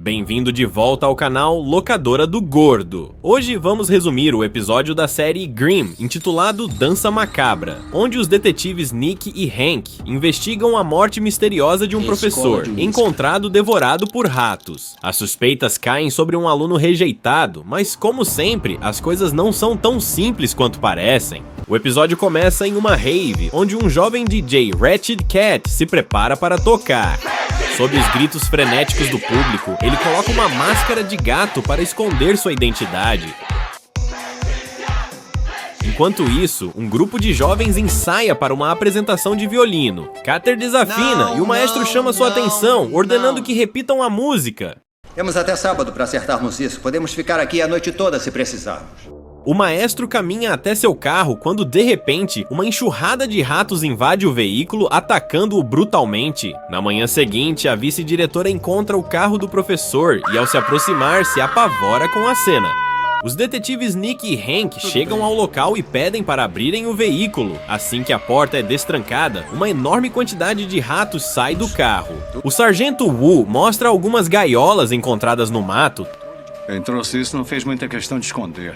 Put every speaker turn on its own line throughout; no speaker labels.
Bem-vindo de volta ao canal Locadora do Gordo. Hoje vamos resumir o episódio da série Grimm, intitulado Dança Macabra, onde os detetives Nick e Hank investigam a morte misteriosa de um professor, encontrado devorado por ratos. As suspeitas caem sobre um aluno rejeitado, mas como sempre, as coisas não são tão simples quanto parecem. O episódio começa em uma rave, onde um jovem DJ, Ratchet Cat, se prepara para tocar. Sob os gritos frenéticos do público, ele coloca uma máscara de gato para esconder sua identidade. Enquanto isso, um grupo de jovens ensaia para uma apresentação de violino. Carter desafina e o maestro chama sua atenção, ordenando que repitam a música.
Temos até sábado para acertarmos isso. Podemos ficar aqui a noite toda se precisarmos.
O maestro caminha até seu carro quando, de repente, uma enxurrada de ratos invade o veículo, atacando-o brutalmente. Na manhã seguinte, a vice-diretora encontra o carro do professor e, ao se aproximar, se apavora com a cena. Os detetives Nick e Hank chegam ao local e pedem para abrirem o veículo. Assim que a porta é destrancada, uma enorme quantidade de ratos sai do carro. O sargento Wu mostra algumas gaiolas encontradas no mato.
Quem trouxe isso não fez muita questão de esconder.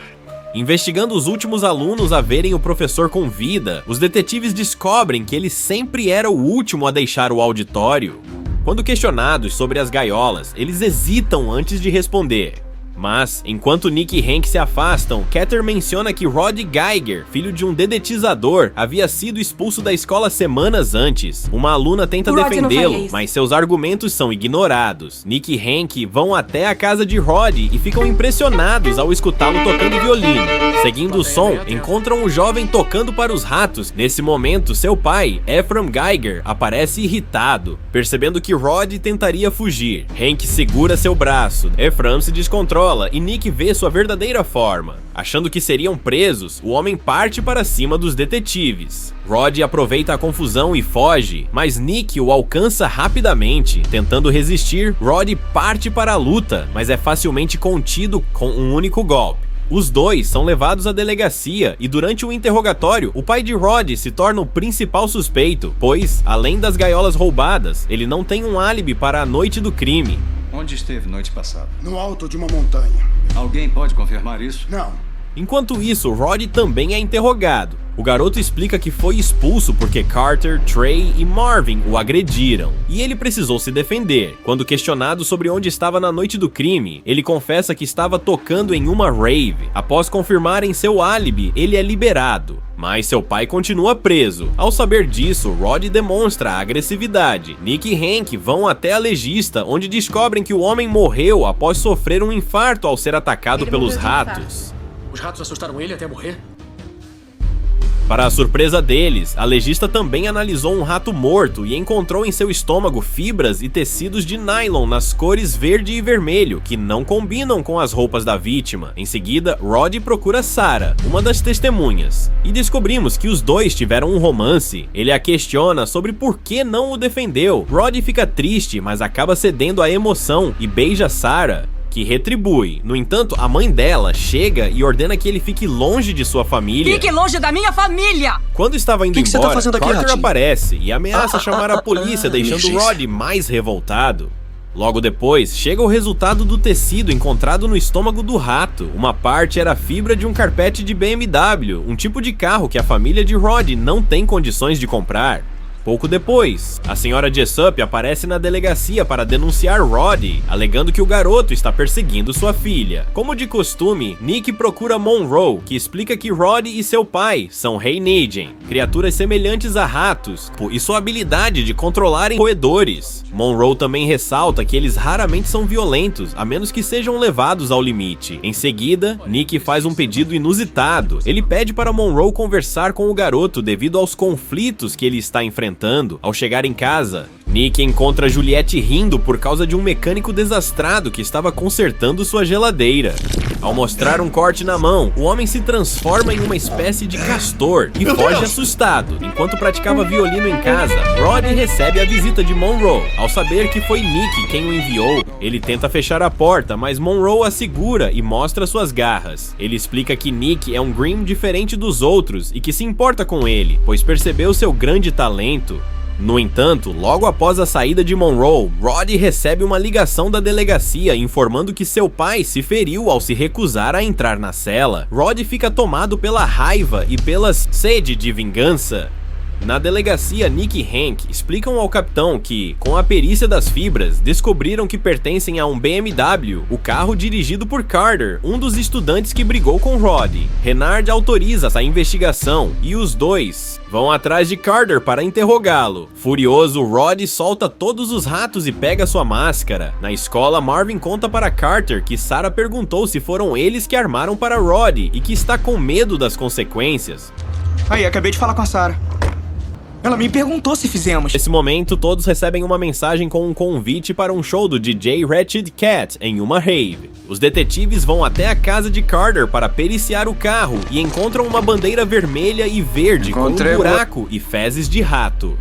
Investigando os últimos alunos a verem o professor com vida, os detetives descobrem que ele sempre era o último a deixar o auditório. Quando questionados sobre as gaiolas, eles hesitam antes de responder. Mas, enquanto Nick e Hank se afastam, Carter menciona que Rod Geiger, filho de um dedetizador, havia sido expulso da escola semanas antes. Uma aluna tenta defendê-lo, mas seus argumentos são ignorados. Nick e Hank vão até a casa de Rod e ficam impressionados ao escutá-lo tocando violino. Seguindo o som, encontram o jovem tocando para os ratos. Nesse momento, seu pai, Ephraim Geiger, aparece irritado, percebendo que Rod tentaria fugir. Hank segura seu braço, Ephraim se descontrola e Nick vê sua verdadeira forma. Achando que seriam presos, o homem parte para cima dos detetives. Rod aproveita a confusão e foge, mas Nick o alcança rapidamente. Tentando resistir, Rod parte para a luta, mas é facilmente contido com um único golpe. Os dois são levados à delegacia e durante o interrogatório, o pai de Rod se torna o principal suspeito, pois, além das gaiolas roubadas, ele não tem um álibi para a noite do crime.
Onde esteve noite passada?
No alto de uma montanha.
Alguém pode confirmar isso?
Não.
Enquanto isso, Rod também é interrogado. O garoto explica que foi expulso porque Carter, Trey e Marvin o agrediram, e ele precisou se defender. Quando questionado sobre onde estava na noite do crime, ele confessa que estava tocando em uma rave. Após confirmarem seu álibi, ele é liberado. Mas seu pai continua preso. Ao saber disso, Rod demonstra agressividade. Nick e Hank vão até a legista, onde descobrem que o homem morreu após sofrer um infarto ao ser atacado pelos ratos.
Os ratos assustaram ele até morrer?
Para a surpresa deles, a legista também analisou um rato morto e encontrou em seu estômago fibras e tecidos de nylon nas cores verde e vermelho, que não combinam com as roupas da vítima. Em seguida, Rod procura Sarah, uma das testemunhas, e descobrimos que os dois tiveram um romance. Ele a questiona sobre por que não o defendeu. Rod fica triste, mas acaba cedendo à emoção e beija Sarah, que retribui. No entanto, a mãe dela chega e ordena que ele fique longe de sua família.
Fique longe da minha família!
Quando estava indo embora,
tá fazendo aqui,
Carter
ratinho?
aparece e ameaça chamar a polícia, deixando Rod mais revoltado. Logo depois, chega o resultado do tecido encontrado no estômago do rato. Uma parte era a fibra de um carpete de BMW, um tipo de carro que a família de Rod não tem condições de comprar. Pouco depois, a senhora Jessup aparece na delegacia para denunciar Rod, alegando que o garoto está perseguindo sua filha. Como de costume, Nick procura Monroe, que explica que Rod e seu pai são Reinegen, criaturas semelhantes a ratos, e sua habilidade de controlarem roedores. Monroe também ressalta que eles raramente são violentos, a menos que sejam levados ao limite. Em seguida, Nick faz um pedido inusitado. Ele pede para Monroe conversar com o garoto devido aos conflitos que ele está enfrentando. Ao chegar em casa, Nick encontra Juliette rindo por causa de um mecânico desastrado que estava consertando sua geladeira. Ao mostrar um corte na mão, o homem se transforma em uma espécie de castor e foge assustado. Enquanto praticava violino em casa, Rod recebe a visita de Monroe. Ao saber que foi Nick quem o enviou, ele tenta fechar a porta, mas Monroe a segura e mostra suas garras. Ele explica que Nick é um Grimm diferente dos outros e que se importa com ele, pois percebeu seu grande talento. No entanto, logo após a saída de Monroe, Roddy recebe uma ligação da delegacia informando que seu pai se feriu ao se recusar a entrar na cela. Roddy fica tomado pela raiva e pela sede de vingança. Na delegacia, Nick e Hank explicam ao capitão que, com a perícia das fibras, descobriram que pertencem a um BMW, o carro dirigido por Carter, um dos estudantes que brigou com Roddy. Renard autoriza essa investigação e os dois vão atrás de Carter para interrogá-lo. Furioso, Roddy solta todos os ratos e pega sua máscara. Na escola, Marvin conta para Carter que Sarah perguntou se foram eles que armaram para Roddy e que está com medo das consequências.
Aí, acabei de falar com a Sarah. Ela me perguntou se fizemos.
Nesse momento, todos recebem uma mensagem com um convite para um show do DJ Wretched Cat em uma rave. Os detetives vão até a casa de Carter para periciar o carro e encontram uma bandeira vermelha e verde com um buraco e fezes de rato.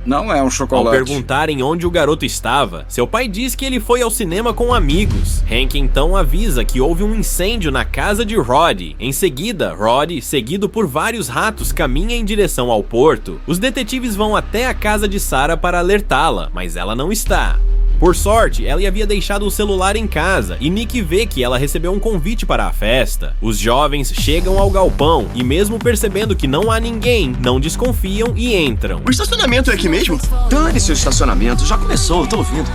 Não é um chocolate.
Ao perguntarem onde o garoto estava, seu pai diz que ele foi ao cinema com amigos. Hank então avisa que houve um incêndio na casa de Roddy. Em seguida, Roddy, seguido por vários ratos, caminha em direção ao porto. Os detetives vão até a casa de Sarah para alertá-la, mas ela não está. Por sorte, ela havia deixado o celular em casa e Nick vê que ela recebeu um convite para a festa. Os jovens chegam ao galpão e, mesmo percebendo que não há ninguém, não desconfiam e entram.
O estacionamento é aqui mesmo?
Dane-se o estacionamento, já começou, eu tô ouvindo.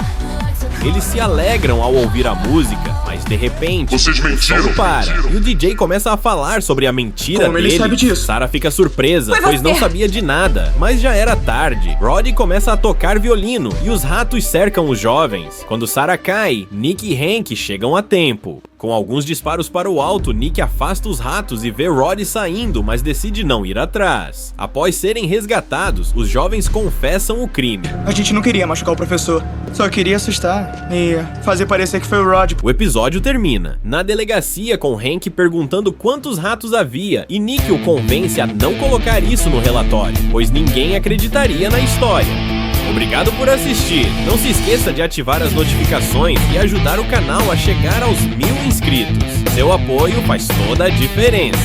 Eles se alegram ao ouvir a música, mas de repente,
Vocês mentiram,
o som para
mentiram.
e o DJ começa a falar sobre a mentira
Como ele
dele.
sabe disso?
Sarah fica surpresa, pois não sabia de nada, mas já era tarde. Roddy começa a tocar violino e os ratos cercam os jovens. Quando Sarah cai, Nick e Hank chegam a tempo. Com alguns disparos para o alto, Nick afasta os ratos e vê Roddy saindo, mas decide não ir atrás. Após serem resgatados, os jovens confessam o crime.
A gente não queria machucar o professor, só queria assustar e fazer parecer que foi o Rod.
O episódio termina na delegacia com Hank perguntando quantos ratos havia e Nick o convence a não colocar isso no relatório, pois ninguém acreditaria na história. Obrigado por assistir, não se esqueça de ativar as notificações e ajudar o canal a chegar aos 1000 inscritos. Seu apoio faz toda a diferença.